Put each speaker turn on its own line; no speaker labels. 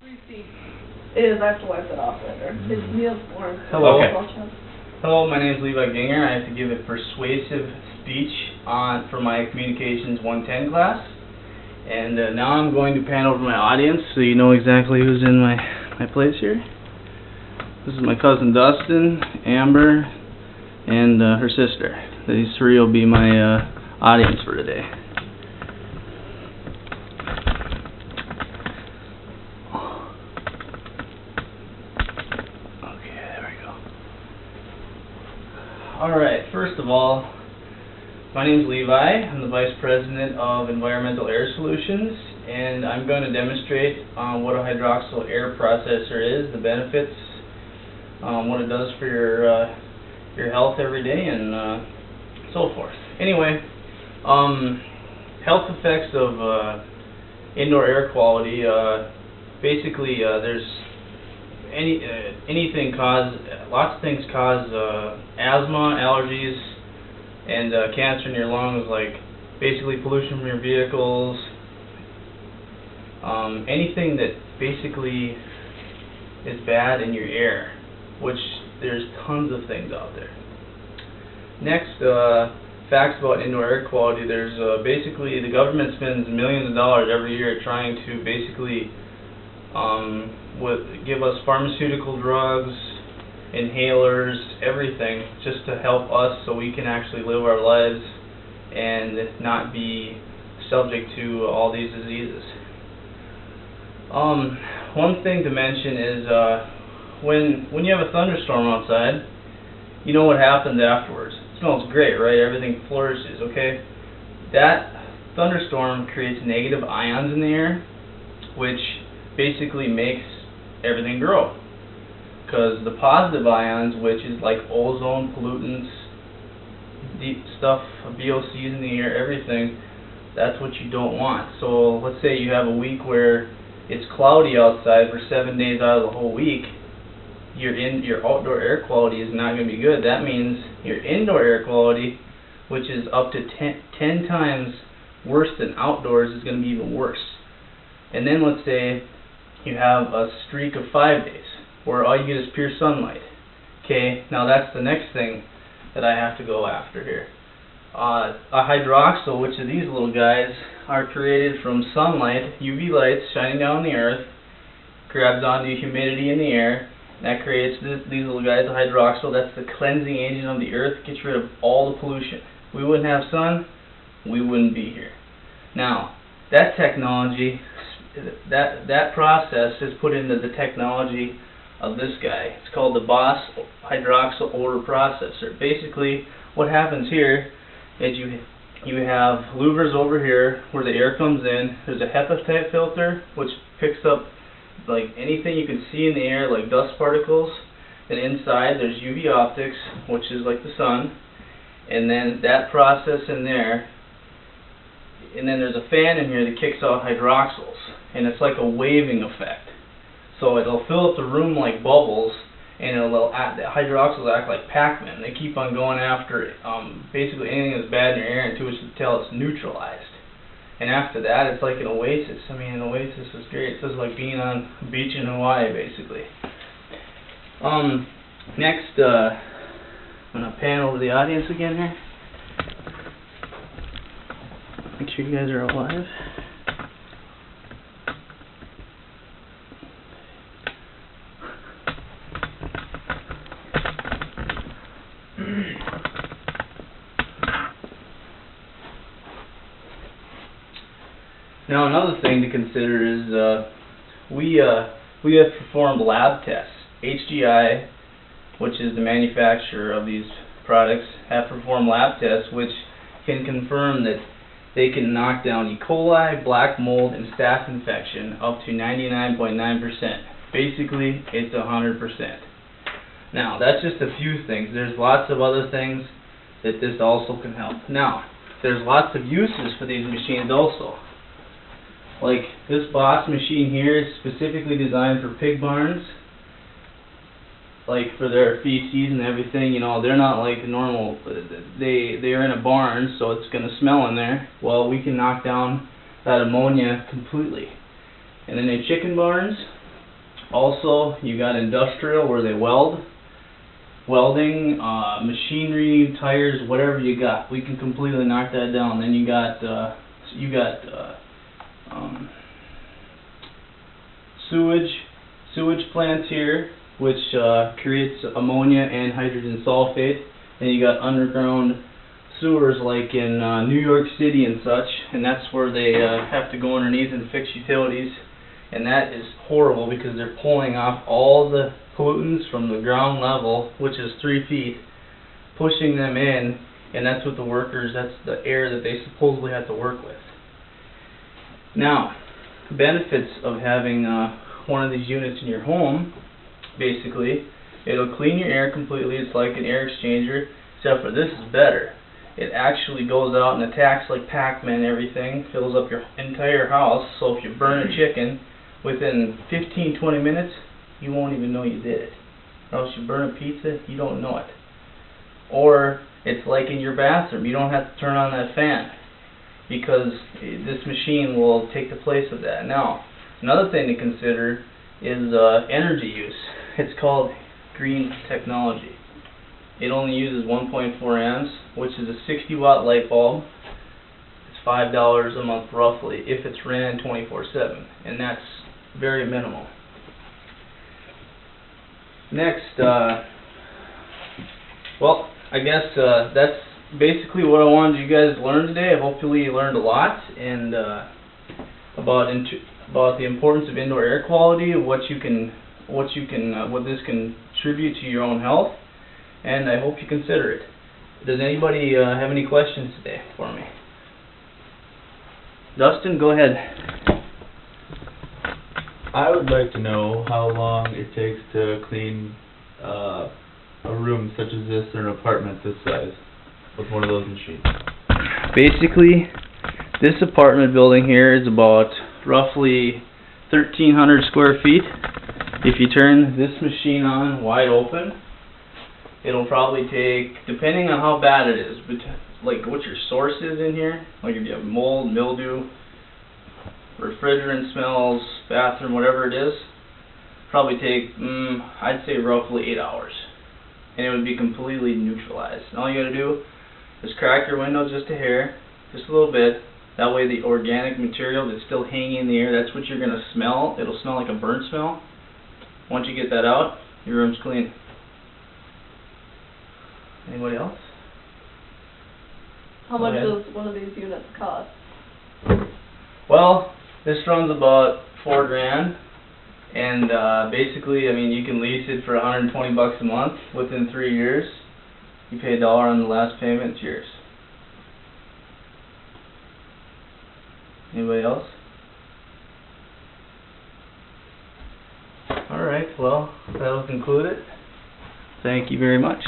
3 feet. It is, I have to wipe it off later. It's Neil's born.
Hello.
Okay.
Hello, my name is Levi Ginger. I have to give a persuasive speech for my Communications 110 class. And now I'm going to pan over my audience so you know exactly who's in my place here. This is my cousin Dustin, Amber, and her sister. These three will be my audience for today. Alright, first of all, my name is Levi. I'm the Vice President of Environmental Air Solutions, and I'm going to demonstrate what a hydroxyl air processor is, the benefits, what it does for your health every day, and so forth. Anyway, health effects of indoor air quality. Basically, there's lots of things cause asthma, allergies, and cancer in your lungs, like basically pollution from your vehicles, anything that basically is bad in your air, which there's tons of things out there. Next, facts about indoor air quality. There's basically the government spends millions of dollars every year trying to basically give us pharmaceutical drugs, inhalers, everything, just to help us so we can actually live our lives and not be subject to all these diseases. One thing to mention is when you have a thunderstorm outside, you know what happens afterwards. It smells great, right? Everything flourishes, okay? That thunderstorm creates negative ions in the air, which basically makes everything grow. Because the positive ions, which is like ozone, pollutants, deep stuff, VOCs in the air, everything, that's what you don't want. So let's say you have a week where it's cloudy outside for 7 days out of the whole week. Your outdoor air quality is not going to be good. That means your indoor air quality, which is up to 10 times worse than outdoors, is going to be even worse. And then let's say you have a streak of 5 days where all you get is pure sunlight. Okay, now that's the next thing that I have to go after here. A hydroxyl, which are these little guys, are created from sunlight, UV lights shining down on the earth, grabs onto humidity in the air, and that creates these little guys, the hydroxyl. That's the cleansing agent of the earth, gets rid of all the pollution. If we wouldn't have sun, we wouldn't be here. Now, that technology, that process is put into the technology of this guy. It's called the Boss hydroxyl odor processor. Basically, what happens here is you have louvers over here where the air comes in. There's a HEPA type filter which picks up like anything you can see in the air, like dust particles. And inside there's UV optics, which is like the sun. And then that process in there. And then there's a fan in here that kicks out hydroxyls, and it's like a waving effect. So it'll fill up the room like bubbles, and the hydroxyls act like Pac-Man. They keep on going after basically anything that's bad in your air until it's neutralized. And after that, it's like an oasis. I mean, an oasis is great. It's just like being on a beach in Hawaii, basically. Next, I'm going to pan over the audience again here. Make sure you guys are alive. Now another thing to consider is we have performed lab tests. HGI, which is the manufacturer of these products, have performed lab tests which can confirm that they can knock down E. coli, black mold, and staph infection up to 99.9%. Basically, it's 100%. Now, that's just a few things. There's lots of other things that this also can help. Now, there's lots of uses for these machines also. Like this Boss machine here is specifically designed for pig barns. Like for their feces and everything, you know, they're not like normal. They're in a barn, so it's going to smell in there. Well, we can knock down that ammonia completely. And then in chicken barns, Also, you got industrial where they welding, machinery, tires, whatever you got. We can completely knock that down. Then you got sewage plants here, which creates ammonia and hydrogen sulfate. And you got underground sewers like in New York City and such, and that's where they have to go underneath and fix utilities. And that is horrible because they're pulling off all the pollutants from the ground level, which is 3 feet, pushing them in, and that's what the workers, that's the air that they supposedly have to work with. Now, benefits of having one of these units in your home, basically, it'll clean your air completely. It's like an air exchanger, except for this is better. It actually goes out and attacks like Pac-Man, everything, fills up your entire house, so if you burn a chicken, within 15-20 minutes, you won't even know you did it. Or else you burn a pizza, you don't know it. Or it's like in your bathroom, you don't have to turn on that fan, because this machine will take the place of that. Now, another thing to consider is energy use. It's called green technology. It only uses 1.4 amps, which is a 60-watt light bulb. It's $5 a month roughly if it's ran 24/7, and that's very minimal. Next, well, I guess that's basically what I wanted you guys to learn today. Hopefully you learned a lot and about the importance of indoor air quality, what this can contribute to your own health, and I hope you consider it. Does anybody have any questions today for me? Dustin, go ahead.
I would like to know how long it takes to clean a room such as this or an apartment this size with one of those machines.
Basically, this apartment building here is about roughly 1,300 square feet. If you turn this machine on wide open, it'll probably take, depending on how bad it is, but like what your source is in here, like if you have mold, mildew, refrigerant smells, bathroom, whatever it is, probably take, I'd say roughly 8 hours. And it would be completely neutralized. And all you gotta do is crack your windows just a hair, just a little bit. That way the organic material that's still hanging in the air, that's what you're gonna smell. It'll smell like a burnt smell. Once you get that out, your room's clean. Anybody else?
How much does one of these units cost?
Well, this runs about $4 grand, and basically, I mean, you can lease it for $120 a month within 3 years. You pay $1 on the last payment, it's yours. Anybody else? Alright, well, that'll conclude it. Thank you very much.